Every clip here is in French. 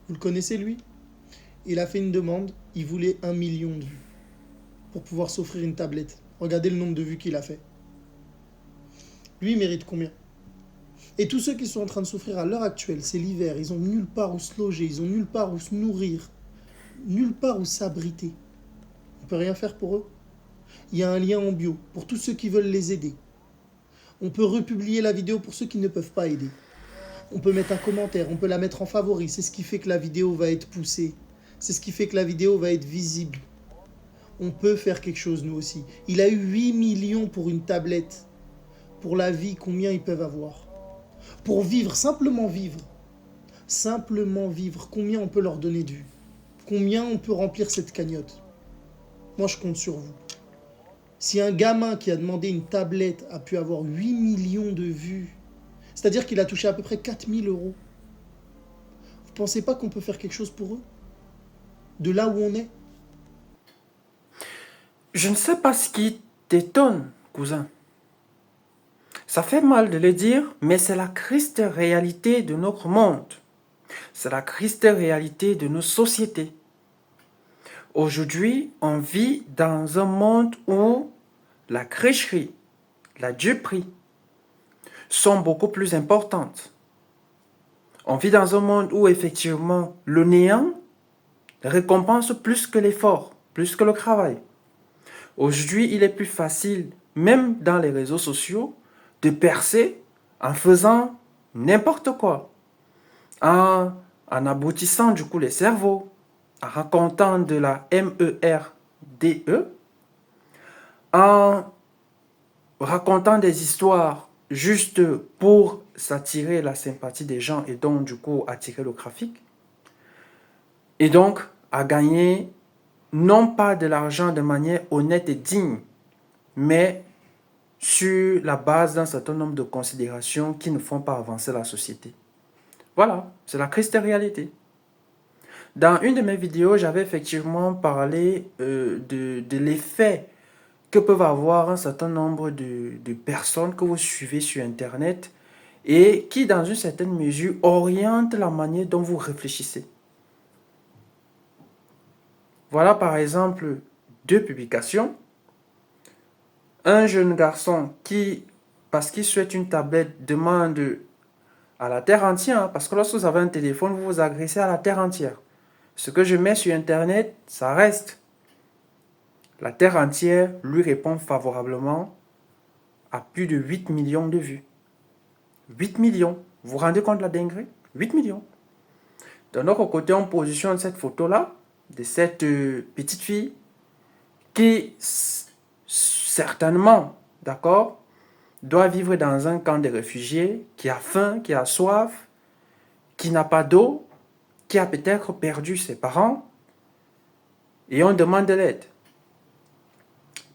Vous le connaissez, lui? Il a fait une demande, il voulait 1 million de vues pour pouvoir s'offrir une tablette. Regardez le nombre de vues qu'il a fait. Lui, il mérite combien? Et tous ceux qui sont en train de souffrir à l'heure actuelle, c'est l'hiver, ils ont nulle part où se loger, ils ont nulle part où se nourrir, nulle part où s'abriter. On peut rien faire pour eux. Il y a un lien en bio pour tous ceux qui veulent les aider. On peut republier la vidéo pour ceux qui ne peuvent pas aider. On peut mettre un commentaire, on peut la mettre en favori. C'est ce qui fait que la vidéo va être poussée. C'est ce qui fait que la vidéo va être visible. On peut faire quelque chose nous aussi. Il a eu 8 millions pour une tablette. Pour la vie, combien ils peuvent avoir? Pour vivre, simplement vivre. Simplement vivre, combien on peut leur donner de vue? Combien on peut remplir cette cagnotte? Moi, je compte sur vous. Si un gamin qui a demandé une tablette a pu avoir 8 millions de vues, c'est-à-dire qu'il a touché à peu près 4 000 euros, vous pensez pas qu'on peut faire quelque chose pour eux? De là où on est? Je ne sais pas ce qui t'étonne, cousin. Ça fait mal de le dire, mais c'est la triste réalité de notre monde. C'est la triste réalité de nos sociétés. Aujourd'hui, on vit dans un monde où la tricherie, la duperie sont beaucoup plus importantes. On vit dans un monde où effectivement le néant récompense plus que l'effort, plus que le travail. Aujourd'hui, il est plus facile, même dans les réseaux sociaux, de percer en faisant n'importe quoi, en abrutissant du coup les cerveaux, en racontant de la merde, en racontant des histoires juste pour s'attirer la sympathie des gens et donc du coup attirer le trafic. Et donc à gagner non pas de l'argent de manière honnête et digne, mais sur la base d'un certain nombre de considérations qui ne font pas avancer la société. Voilà, c'est la triste réalité. Dans une de mes vidéos, j'avais effectivement parlé de l'effet que peuvent avoir un certain nombre de personnes que vous suivez sur Internet et qui, dans une certaine mesure, orientent la manière dont vous réfléchissez. Voilà par exemple deux publications. Un jeune garçon qui, parce qu'il souhaite une tablette, demande à la terre entière, parce que lorsque vous avez un téléphone, vous vous agressez à la terre entière. Ce que je mets sur Internet, ça reste. La terre entière lui répond favorablement à plus de 8 millions de vues. 8 millions. Vous vous rendez compte de la dinguerie? 8 millions. D'un autre côté, on positionne cette photo-là de cette petite fille qui, certainement, d'accord, doit vivre dans un camp de réfugiés, qui a faim, qui a soif, qui n'a pas d'eau, qui a peut-être perdu ses parents, et on demande de l'aide.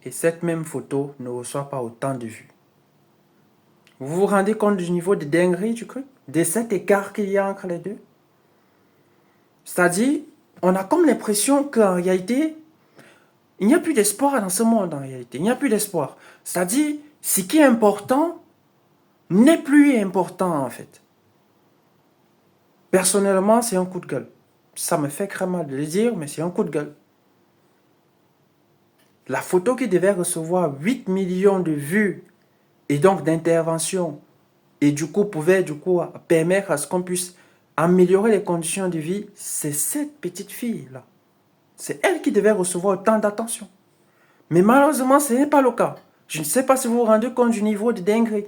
Et cette même photo ne reçoit pas autant de vues. Vous vous rendez compte du niveau de dinguerie du truc? De cet écart qu'il y a entre les deux? C'est-à-dire, on a comme l'impression qu'en réalité, il n'y a plus d'espoir dans ce monde en réalité. Il n'y a plus d'espoir. C'est-à-dire, ce qui est important n'est plus important en fait. Personnellement, c'est un coup de gueule. Ça me fait très mal de le dire, mais c'est un coup de gueule. La photo qui devait recevoir 8 millions de vues et donc d'intervention et du coup pouvait permettre à ce qu'on puisse améliorer les conditions de vie, c'est cette petite fille-là. C'est elle qui devait recevoir autant d'attention. Mais malheureusement, ce n'est pas le cas. Je ne sais pas si vous vous rendez compte du niveau de dinguerie.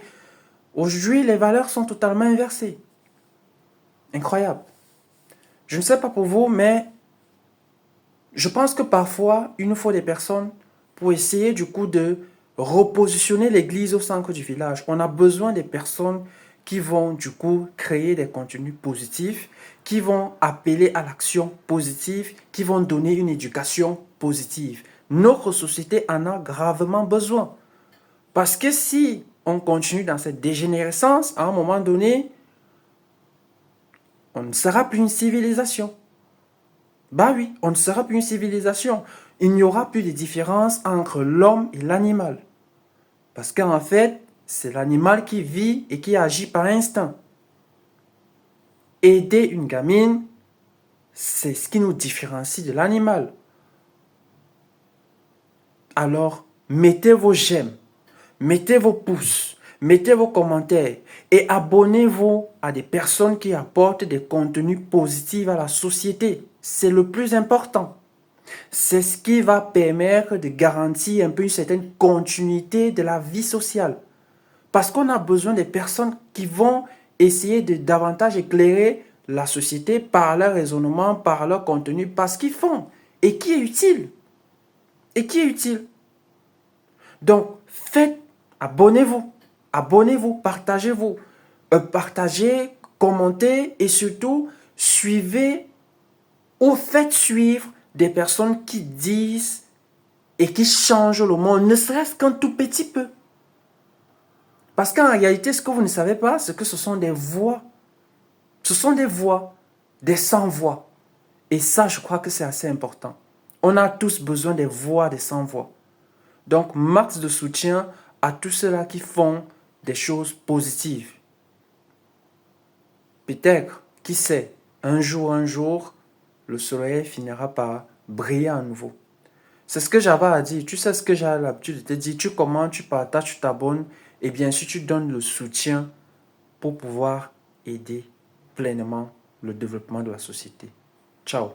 Aujourd'hui, les valeurs sont totalement inversées. Incroyable. Je ne sais pas pour vous, mais je pense que parfois, il nous faut des personnes pour essayer du coup de repositionner l'église au centre du village. On a besoin des personnes qui vont du coup créer des contenus positifs, qui vont appeler à l'action positive, qui vont donner une éducation positive. Notre société en a gravement besoin. Parce que si on continue dans cette dégénérescence, à un moment donné, on ne sera plus une civilisation. Bah oui, on ne sera plus une civilisation. Il n'y aura plus de différence entre l'homme et l'animal. Parce qu'en fait, c'est l'animal qui vit et qui agit par instinct. Aider une gamine, c'est ce qui nous différencie de l'animal. Alors, mettez vos j'aime, mettez vos pouces, mettez vos commentaires et abonnez-vous à des personnes qui apportent des contenus positifs à la société. C'est le plus important. C'est ce qui va permettre de garantir un peu une certaine continuité de la vie sociale. Parce qu'on a besoin des personnes qui vont essayer de davantage éclairer la société par leur raisonnement, par leur contenu, par ce qu'ils font et qui est utile. Et qui est utile. Donc, abonnez-vous, partagez, commentez et surtout, suivez ou faites suivre des personnes qui disent et qui changent le monde, ne serait-ce qu'un tout petit peu. Parce qu'en réalité, ce que vous ne savez pas, c'est que ce sont des voix. Ce sont des voix, des sans-voix. Et ça, je crois que c'est assez important. On a tous besoin des voix, des sans-voix. Donc, max de soutien à tous ceux-là qui font des choses positives. Peut-être, qui sait, un jour, le soleil finira par briller à nouveau. C'est ce que j'avais à dire. Tu sais ce que j'ai l'habitude de te dire. Tu commentes, tu partages, tu t'abonnes. Et bien sûr, tu donnes le soutien pour pouvoir aider pleinement le développement de la société. Ciao.